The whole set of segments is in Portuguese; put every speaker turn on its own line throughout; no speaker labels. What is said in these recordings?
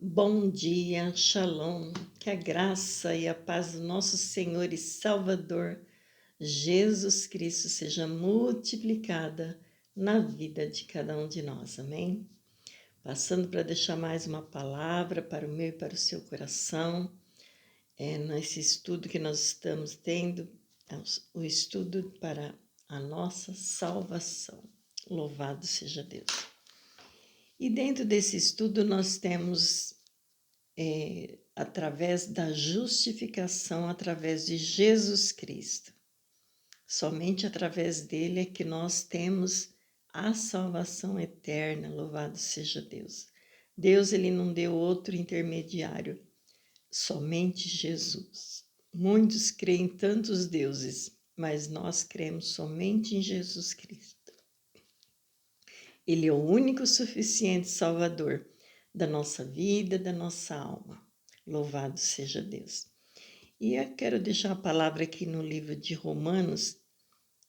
Bom dia, Shalom, que a graça e a paz do nosso Senhor e Salvador Jesus Cristo seja multiplicada na vida de cada um de nós, amém? Passando para deixar mais uma palavra para o meu e para o seu coração, nesse estudo que nós estamos tendo, o estudo para a nossa salvação. Louvado seja Deus. E dentro desse estudo nós temos através da justificação, através de Jesus Cristo. Somente através dele é que nós temos a salvação eterna, louvado seja Deus. Deus, ele não deu outro intermediário, somente Jesus. Muitos creem em tantos deuses, mas nós cremos somente em Jesus Cristo. Ele é o único suficiente Salvador da nossa vida, da nossa alma. Louvado seja Deus. E eu quero deixar a palavra aqui no livro de Romanos,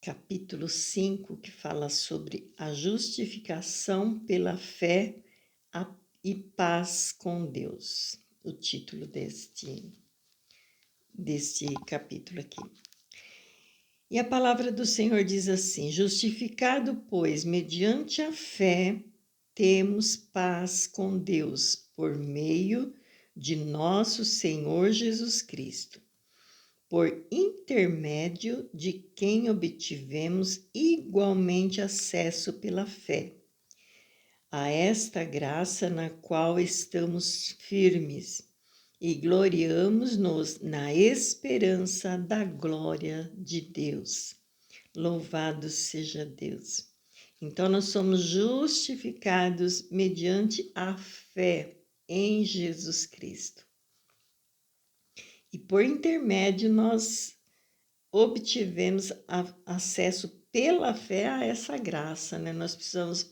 capítulo 5, que fala sobre a justificação pela fé e paz com Deus. O título deste capítulo aqui. E a palavra do Senhor diz assim: justificado, pois, mediante a fé, temos paz com Deus, por meio de nosso Senhor Jesus Cristo, por intermédio de quem obtivemos igualmente acesso pela fé a esta graça na qual estamos firmes e gloriamo-nos na esperança da glória de Deus. Louvado seja Deus. Então, nós somos justificados mediante a fé em Jesus Cristo. E por intermédio, nós obtivemos acesso pela fé a essa graça, né? Nós precisamos,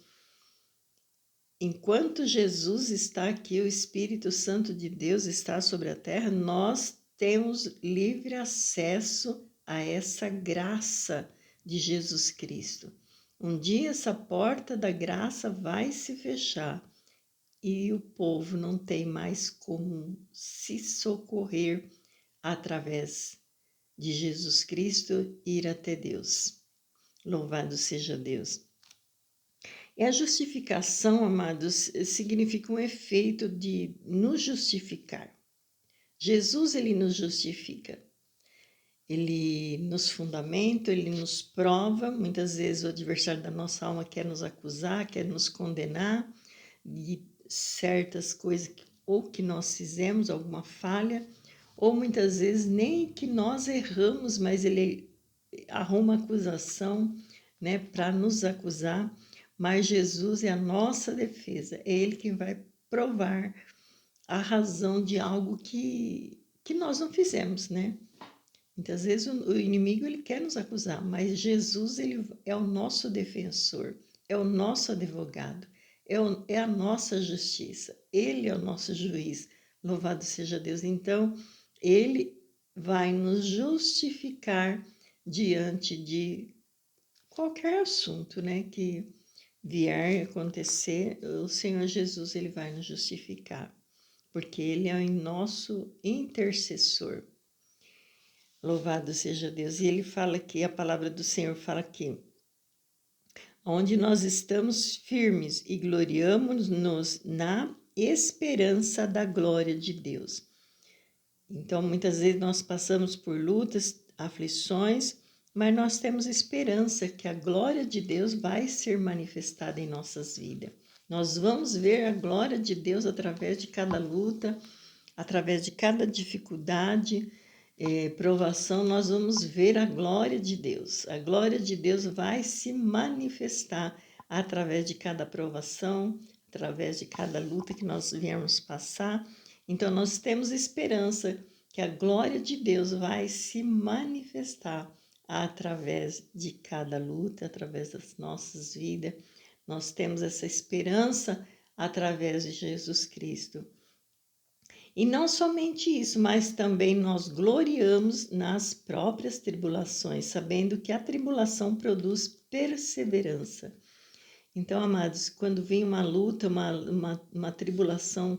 enquanto Jesus está aqui, o Espírito Santo de Deus está sobre a terra, nós temos livre acesso a essa graça de Jesus Cristo. Um dia essa porta da graça vai se fechar e o povo não tem mais como se socorrer através de Jesus Cristo ir até Deus. Louvado seja Deus. E a justificação, amados, significa um efeito de nos justificar. Jesus, ele nos justifica. Ele nos fundamenta, ele nos prova. Muitas vezes o adversário da nossa alma quer nos acusar, quer nos condenar de certas coisas ou que nós fizemos, alguma falha, ou muitas vezes nem que nós erramos, mas ele arruma acusação, né, para nos acusar. Mas Jesus é a nossa defesa, é Ele quem vai provar a razão de algo que nós não fizemos, né? Muitas vezes o inimigo ele quer nos acusar, mas Jesus ele é o nosso defensor, é o nosso advogado, é a nossa justiça, Ele é o nosso juiz, louvado seja Deus. Então, Ele vai nos justificar diante de qualquer assunto, né, que vier acontecer, o Senhor Jesus ele vai nos justificar, porque ele é o nosso intercessor. Louvado seja Deus. E ele fala aqui, a palavra do Senhor fala aqui, onde nós estamos firmes e gloriamo-nos na esperança da glória de Deus. Então, muitas vezes nós passamos por lutas, aflições, mas nós temos esperança que a glória de Deus vai ser manifestada em nossas vidas. Nós vamos ver a glória de Deus através de cada luta, através de cada dificuldade, provação, nós vamos ver a glória de Deus. A glória de Deus vai se manifestar através de cada provação, através de cada luta que nós viemos passar. Então, nós temos esperança que a glória de Deus vai se manifestar através de cada luta, através das nossas vidas. Nós temos essa esperança através de Jesus Cristo. E não somente isso, mas também nós gloriamos nas próprias tribulações, sabendo que a tribulação produz perseverança. Então, amados, quando vem uma luta, uma tribulação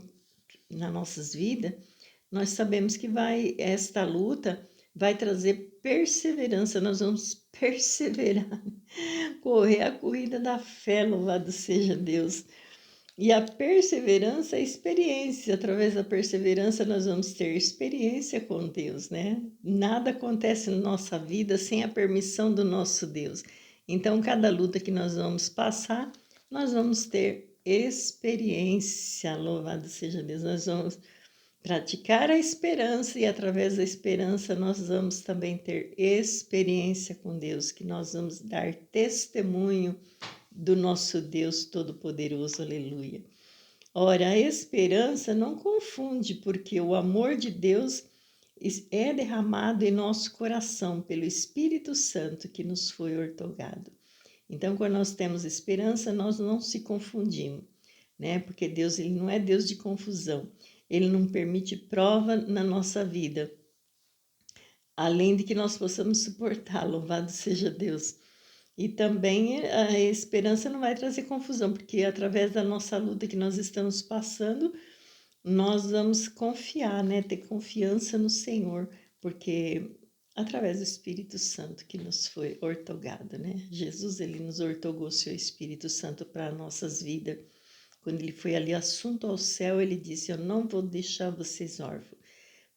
nas nossas vidas, nós sabemos que esta luta vai trazer perseverança, nós vamos perseverar, correr a corrida da fé, louvado seja Deus. E a perseverança é experiência. Através da perseverança, nós vamos ter experiência com Deus, né? Nada acontece na nossa vida sem a permissão do nosso Deus. Então, cada luta que nós vamos passar, nós vamos ter experiência. Louvado seja Deus. Nós vamos praticar a esperança e através da esperança nós vamos também ter experiência com Deus, que nós vamos dar testemunho do nosso Deus Todo-Poderoso, aleluia. Ora, a esperança não confunde, porque o amor de Deus é derramado em nosso coração pelo Espírito Santo que nos foi outorgado. Então, quando nós temos esperança, nós não se confundimos, né? Porque Deus, ele não é Deus de confusão. Ele não permite prova na nossa vida, além de que nós possamos suportar, louvado seja Deus. E também a esperança não vai trazer confusão, porque através da nossa luta que nós estamos passando, nós vamos confiar, né? Ter confiança no Senhor, porque através do Espírito Santo que nos foi outorgado, né? Jesus, ele nos outorgou o seu Espírito Santo para nossas vidas. Quando ele foi ali assunto ao céu, ele disse: eu não vou deixar vocês órfãos,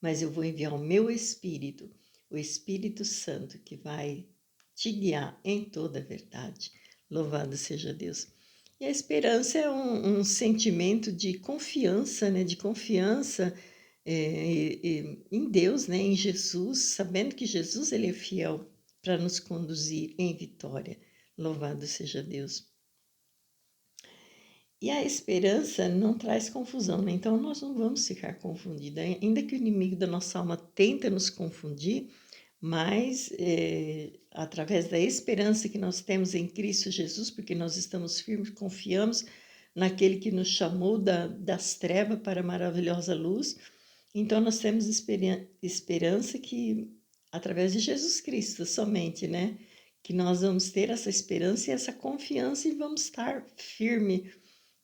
mas eu vou enviar o meu Espírito, o Espírito Santo, que vai te guiar em toda a verdade. Louvado seja Deus. E a esperança é um sentimento de confiança, né? De confiança em Deus, né? Em Jesus, sabendo que Jesus, ele é fiel para nos conduzir em vitória. Louvado seja Deus. E a esperança não traz confusão, né? Então nós não vamos ficar confundidos. Ainda que o inimigo da nossa alma tenta nos confundir, mas através da esperança que nós temos em Cristo Jesus, porque nós estamos firmes, confiamos naquele que nos chamou das trevas para a maravilhosa luz, então nós temos esperança que, através de Jesus Cristo somente, né? Que nós vamos ter essa esperança e essa confiança e vamos estar firme,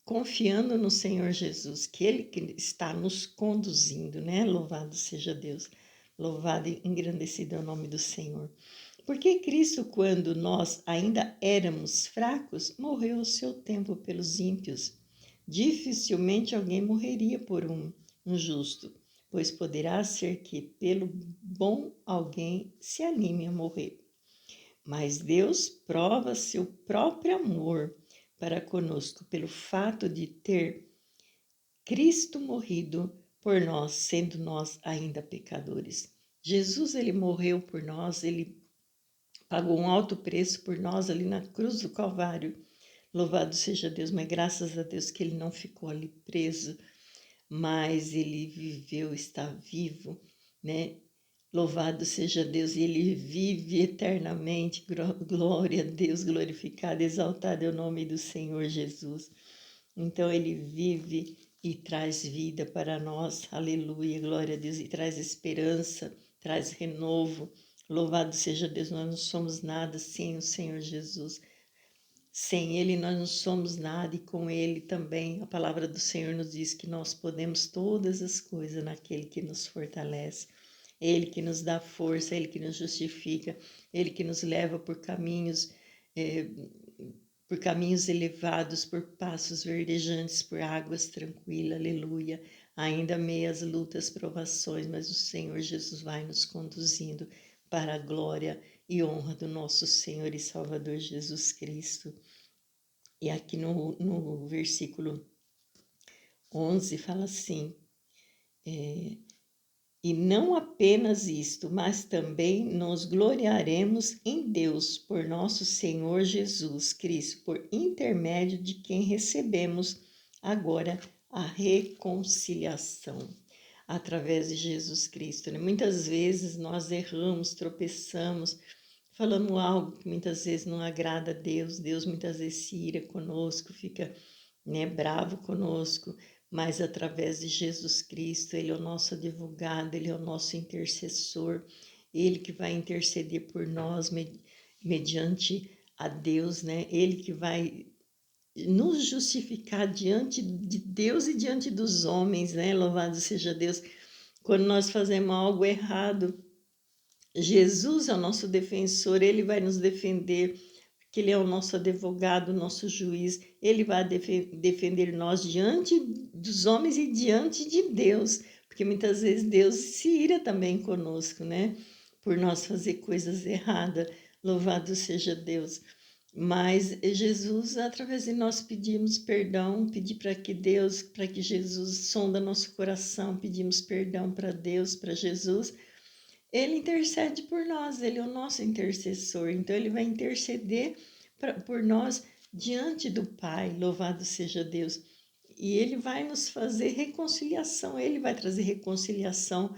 confiando no Senhor Jesus, que Ele que está nos conduzindo, né? Louvado seja Deus, louvado e engrandecido é o nome do Senhor. Porque Cristo, quando nós ainda éramos fracos, morreu o seu tempo pelos ímpios. Dificilmente alguém morreria por um justo, pois poderá ser que pelo bom alguém se anime a morrer. Mas Deus prova seu próprio amor para conosco pelo fato de ter Cristo morrido por nós, sendo nós ainda pecadores. Jesus, ele morreu por nós, ele pagou um alto preço por nós ali na cruz do Calvário. Louvado seja Deus, mas graças a Deus que ele não ficou ali preso, mas ele viveu, está vivo, né? Louvado seja Deus, e ele vive eternamente. Glória a Deus, glorificado, exaltado é o nome do Senhor Jesus. Então, ele vive e traz vida para nós. Aleluia, glória a Deus, e traz esperança, traz renovo. Louvado seja Deus, nós não somos nada sem o Senhor Jesus. Sem Ele nós não somos nada e com Ele também. A palavra do Senhor nos diz que nós podemos todas as coisas naquele que nos fortalece. Ele que nos dá força, Ele que nos justifica, Ele que nos leva por caminhos elevados, por passos verdejantes, por águas tranquilas, aleluia. Ainda meias lutas, provações, mas o Senhor Jesus vai nos conduzindo para a glória e honra do nosso Senhor e Salvador Jesus Cristo. E aqui no versículo 11 fala assim, e não apenas isto, mas também nos gloriaremos em Deus por nosso Senhor Jesus Cristo, por intermédio de quem recebemos agora a reconciliação através de Jesus Cristo. Né? Muitas vezes nós erramos, tropeçamos, falamos algo que muitas vezes não agrada a Deus. Deus muitas vezes se ira conosco, fica, né, bravo conosco, mas através de Jesus Cristo, Ele é o nosso advogado, Ele é o nosso intercessor, Ele que vai interceder por nós mediante a Deus, né? Ele que vai nos justificar diante de Deus e diante dos homens, né? Louvado seja Deus. Quando nós fazemos algo errado, Jesus é o nosso defensor, ele vai nos defender, porque ele é o nosso advogado, o nosso juiz, ele vai defender nós diante dos homens e diante de Deus, porque muitas vezes Deus se ira também conosco, né? Por nós fazer coisas erradas. Louvado seja Deus. Mas Jesus, através de nós pedimos perdão, pedir para que Deus, para que Jesus sonda nosso coração, pedimos perdão para Deus, para Jesus. Ele intercede por nós, ele é o nosso intercessor, então ele vai interceder por nós diante do Pai, louvado seja Deus. E ele vai nos fazer reconciliação, ele vai trazer reconciliação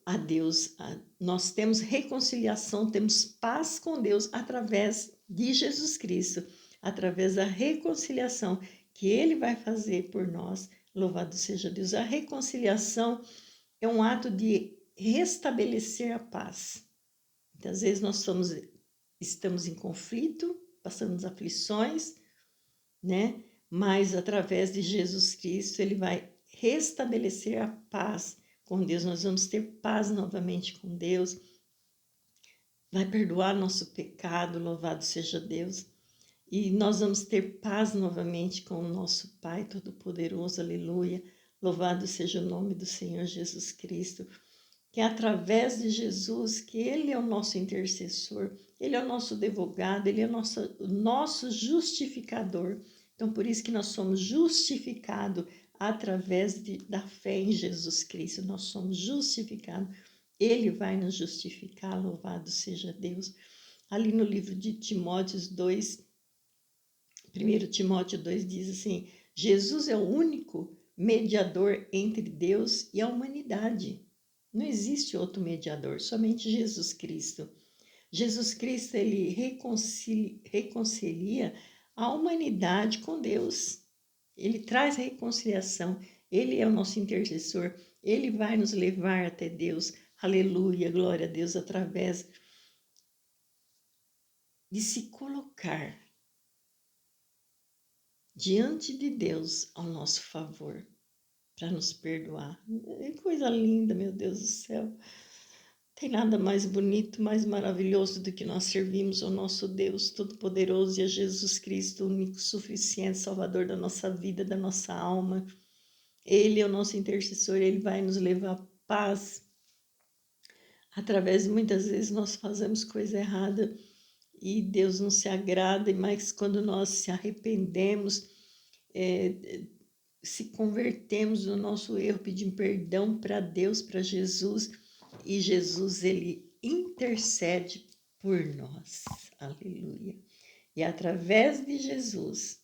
a Deus. Nós temos reconciliação, temos paz com Deus através de Jesus Cristo, através da reconciliação que ele vai fazer por nós. Louvado seja Deus. A reconciliação é um ato de restabelecer a paz. Muitas vezes nós estamos em conflito, passamos aflições, né? Mas através de Jesus Cristo, ele vai restabelecer a paz com Deus. Nós vamos ter paz novamente com Deus. Vai perdoar nosso pecado, louvado seja Deus. E nós vamos ter paz novamente com o nosso Pai Todo-Poderoso, aleluia. Louvado seja o nome do Senhor Jesus Cristo. Que é através de Jesus, que ele é o nosso intercessor, ele é o nosso advogado, ele é o nosso justificador. Então, por isso que nós somos justificados através da fé em Jesus Cristo. Nós somos justificados. Ele vai nos justificar, louvado seja Deus. Ali no livro de Timóteos 2, 1 Timóteo 2 diz assim, Jesus é o único mediador entre Deus e a humanidade. Não existe outro mediador, somente Jesus Cristo. Jesus Cristo, ele reconcilia a humanidade com Deus. Ele traz reconciliação. Ele é o nosso intercessor. Ele vai nos levar até Deus. Aleluia, glória a Deus, através de se colocar diante de Deus ao nosso favor, para nos perdoar. É coisa linda, meu Deus do céu. Tem nada mais bonito, mais maravilhoso do que nós servimos ao nosso Deus Todo-Poderoso e a Jesus Cristo, o único suficiente Salvador da nossa vida, da nossa alma. Ele é o nosso intercessor, ele vai nos levar à paz. Através de muitas vezes nós fazemos coisa errada e Deus não se agrada, mas quando nós se arrependemos, se convertemos do nosso erro, pedimos perdão para Deus, para Jesus, e Jesus, ele intercede por nós. Aleluia. E através de Jesus,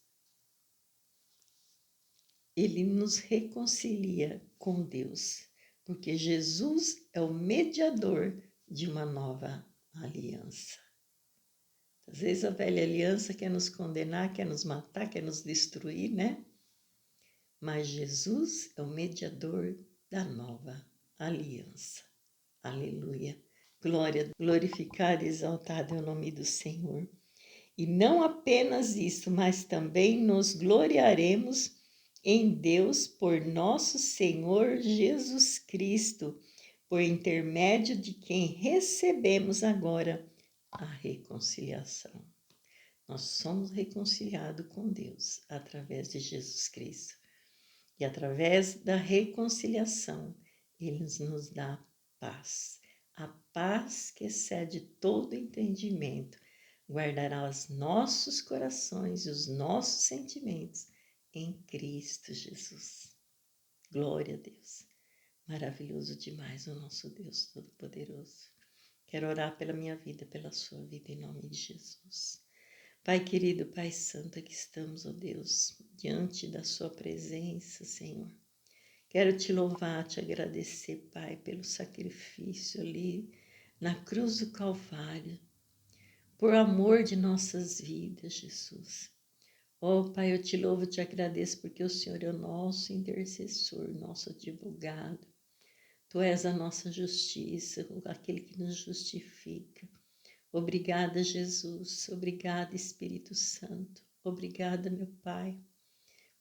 ele nos reconcilia com Deus, porque Jesus é o mediador de uma nova aliança. Às vezes a velha aliança quer nos condenar, quer nos matar, quer nos destruir, né? Mas Jesus é o mediador da nova aliança. Aleluia. Glória, glorificado e exaltado é o nome do Senhor. E não apenas isso, mas também nos gloriaremos em Deus por nosso Senhor Jesus Cristo, por intermédio de quem recebemos agora a reconciliação. Nós somos reconciliados com Deus através de Jesus Cristo. E através da reconciliação, ele nos dá paz. A paz que excede todo entendimento guardará os nossos corações e os nossos sentimentos em Cristo Jesus. Glória a Deus. Maravilhoso demais o nosso Deus Todo-Poderoso. Quero orar pela minha vida, pela sua vida, em nome de Jesus. Pai querido, Pai santo, aqui estamos, ó Deus, diante da sua presença, Senhor. Quero te louvar, te agradecer, Pai, pelo sacrifício ali na cruz do Calvário, por amor de nossas vidas, Jesus. Ó Pai, eu te louvo, te agradeço, porque o Senhor é o nosso intercessor, nosso advogado. Tu és a nossa justiça, aquele que nos justifica. Obrigada, Jesus. Obrigada, Espírito Santo. Obrigada, meu Pai,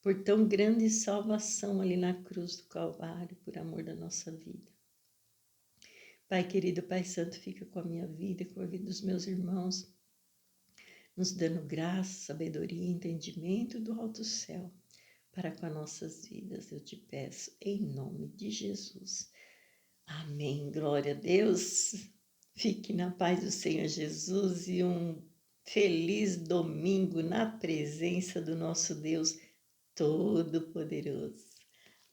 por tão grande salvação ali na cruz do Calvário, por amor da nossa vida. Pai querido, Pai Santo, fica com a minha vida e com a vida dos meus irmãos, nos dando graça, sabedoria e entendimento do alto céu para com as nossas vidas. Eu te peço, em nome de Jesus. Amém. Glória a Deus. Fique na paz do Senhor Jesus e um feliz domingo na presença do nosso Deus Todo-Poderoso.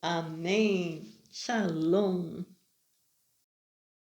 Amém. Shalom.